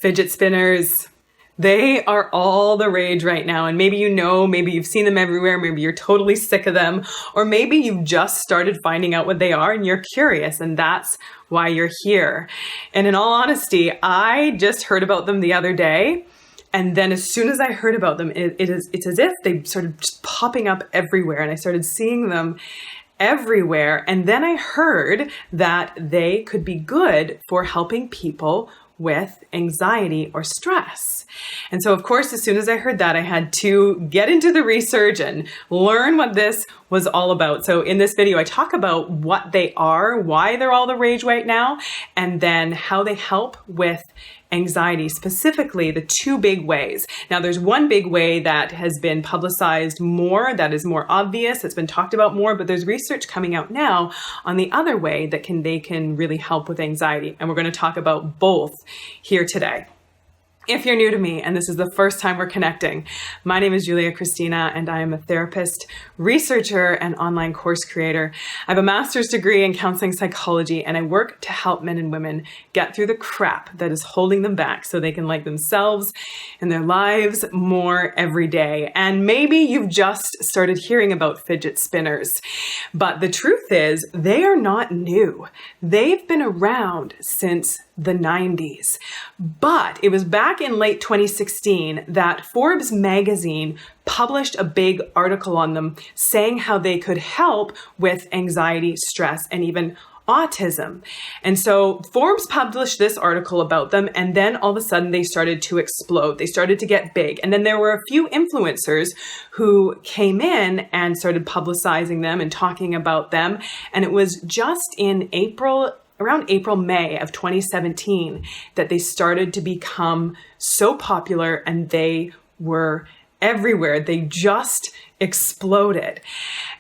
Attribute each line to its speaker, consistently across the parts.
Speaker 1: Fidget spinners. They are all the rage right now. And maybe maybe you've seen them everywhere. Maybe you're totally sick of them. Or maybe you've just started finding out what they are and you're curious and that's why you're here. And in all honesty, I just heard about them the other day. And then as soon as I heard about them, it's as if they started just popping up everywhere. And I started seeing them everywhere. And then I heard that they could be good for helping people with anxiety or stress. And so, of course, as soon as I heard that, I had to get into the research and learn what this was all about. So in this video, I talk about what they are, why they're all the rage right now, and then how they help with anxiety, specifically the two big ways. Now, there's one big way that has been publicized more, that is more obvious, it's been talked about more, but there's research coming out now on the other way that they can really help with anxiety. And we're going to talk about both here today. If you're new to me and this is the first time we're connecting, my name is Kristina and I am a therapist, researcher, and online course creator. I have a master's degree in counseling psychology and I work to help men and women get through the crap that is holding them back so they can like themselves and their lives more every day. And maybe you've just started hearing about fidget spinners, but the truth is they are not new. They've been around since the 90s. But it was back in late 2016 that Forbes magazine published a big article on them saying how they could help with anxiety, stress, and even autism. And so Forbes published this article about them, and then all of a sudden they started to explode. They started to get big. And then there were a few influencers who came in and started publicizing them and talking about them. And it was just in around April, May of 2017 that they started to become so popular and they were everywhere. They just exploded.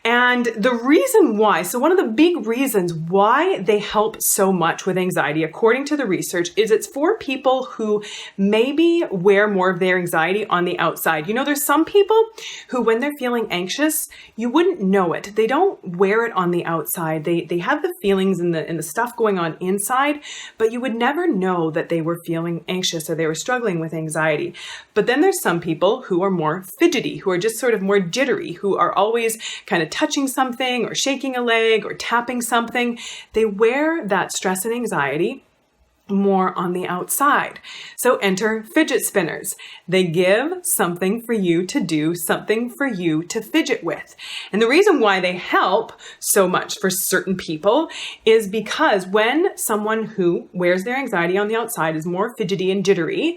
Speaker 1: And the reason why, so one of the big reasons why they help so much with anxiety, according to the research, is it's for people who maybe wear more of their anxiety on the outside. You know, there's some people who, when they're feeling anxious, you wouldn't know it. They don't wear it on the outside. They have the feelings and the stuff going on inside, but you would never know that they were feeling anxious or they were struggling with anxiety. But then there's some people who are more fidgety, who are just sort of more jittery, who are always kind of touching something or shaking a leg or tapping something. They wear that stress and anxiety more on the outside. So enter fidget spinners. They give something for you to do, something for you to fidget with. And the reason why they help so much for certain people is because when someone who wears their anxiety on the outside is more fidgety and jittery,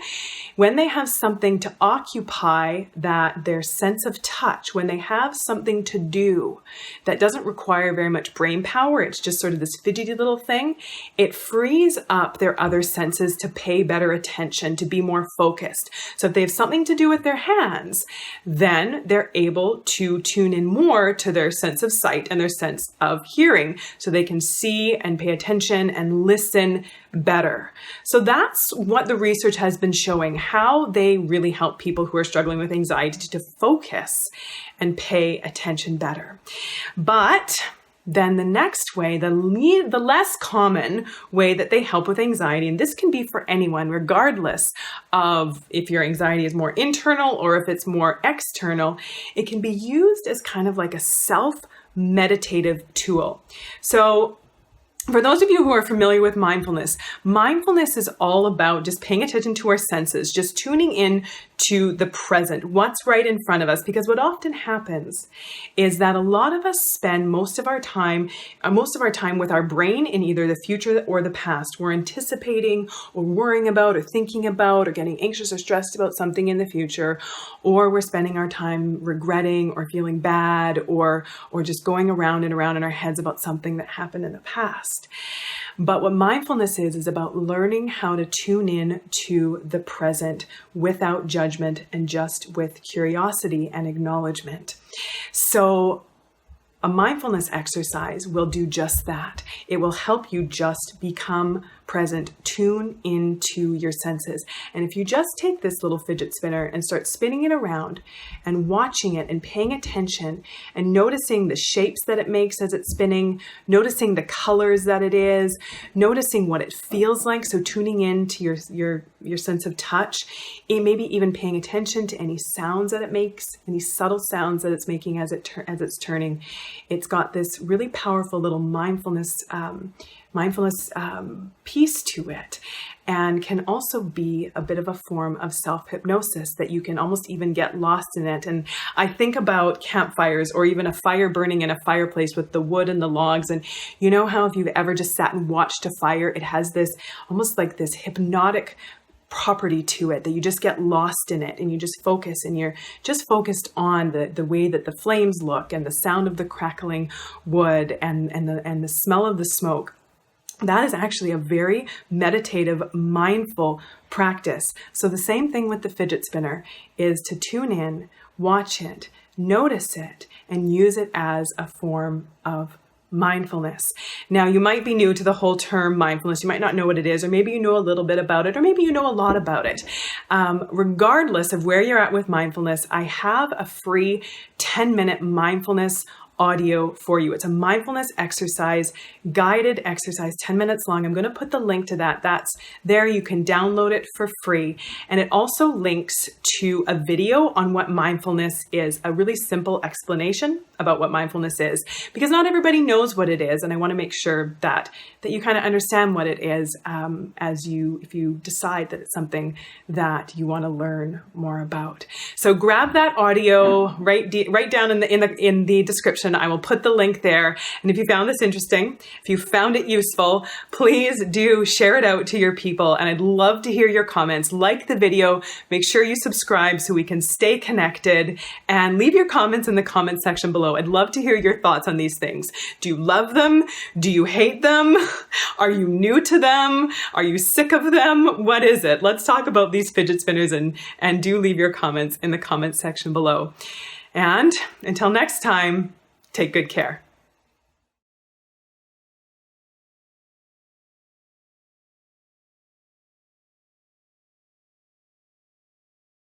Speaker 1: when they have something to occupy their sense of touch, when they have something to do that doesn't require very much brain power, it's just sort of this fidgety little thing, it frees up their other senses to pay better attention, to be more focused. So if they have something to do with their hands, then they're able to tune in more to their sense of sight and their sense of hearing so they can see and pay attention and listen better. So that's what the research has been showing, how they really help people who are struggling with anxiety to focus and pay attention better. But then the next way, the less common way that they help with anxiety, and this can be for anyone, regardless of if your anxiety is more internal or if it's more external, it can be used as kind of like a self-meditative tool. So for those of you who are familiar with mindfulness, mindfulness is all about just paying attention to our senses, just tuning in to the present, what's right in front of us. Because what often happens is that a lot of us spend most of our time with our brain in either the future or the past. We're anticipating or worrying about or thinking about or getting anxious or stressed about something in the future, or we're spending our time regretting or feeling bad or just going around and around in our heads about something that happened in the past. But what mindfulness is about learning how to tune in to the present without judgment and just with curiosity and acknowledgement. So a mindfulness exercise will do just that. It will help you just become present, tune into your senses. And if you just take this little fidget spinner and start spinning it around and watching it and paying attention and noticing the shapes that it makes as it's spinning, noticing the colors that it is, noticing what it feels like, so tuning in to your sense of touch, and maybe even paying attention to any sounds that it makes, any subtle sounds that it's making as it's turning. It's got this really powerful little mindfulness piece to it, and can also be a bit of a form of self-hypnosis that you can almost even get lost in it. And I think about campfires, or even a fire burning in a fireplace with the wood and the logs. And you know how if you've ever just sat and watched a fire, it has this almost like this hypnotic property to it, that you just get lost in it and you just focus, and you're just focused on the way that the flames look and the sound of the crackling wood and the smell of the smoke. That is actually a very meditative, mindful practice. So the same thing with the fidget spinner is to tune in, watch it, notice it, and use it as a form of mindfulness. Now, you might be new to the whole term mindfulness. You might not know what it is, or maybe you know a little bit about it, or maybe you know a lot about it. Regardless of where you're at with mindfulness, I have a free 10-minute mindfulness audio for you. It's a mindfulness exercise, guided exercise, 10 minutes long. I'm going to put the link to that. That's there. You can download it for free. And it also links to a video on what mindfulness is, a really simple explanation about what mindfulness is, because not everybody knows what it is. And I want to make sure that you kind of understand what it is if you decide that it's something that you want to learn more about. So grab that audio, right down in the description. I will put the link there. And if you found this interesting, if you found it useful, please do share it out to your people. And I'd love to hear your comments. Like the video, make sure you subscribe so we can stay connected, and leave your comments in the comment section below. I'd love to hear your thoughts on these things. Do you love them? Do you hate them? Are you new to them? Are you sick of them? What is it? Let's talk about these fidget spinners, and do leave your comments in the comment section below. And until next time, take good care.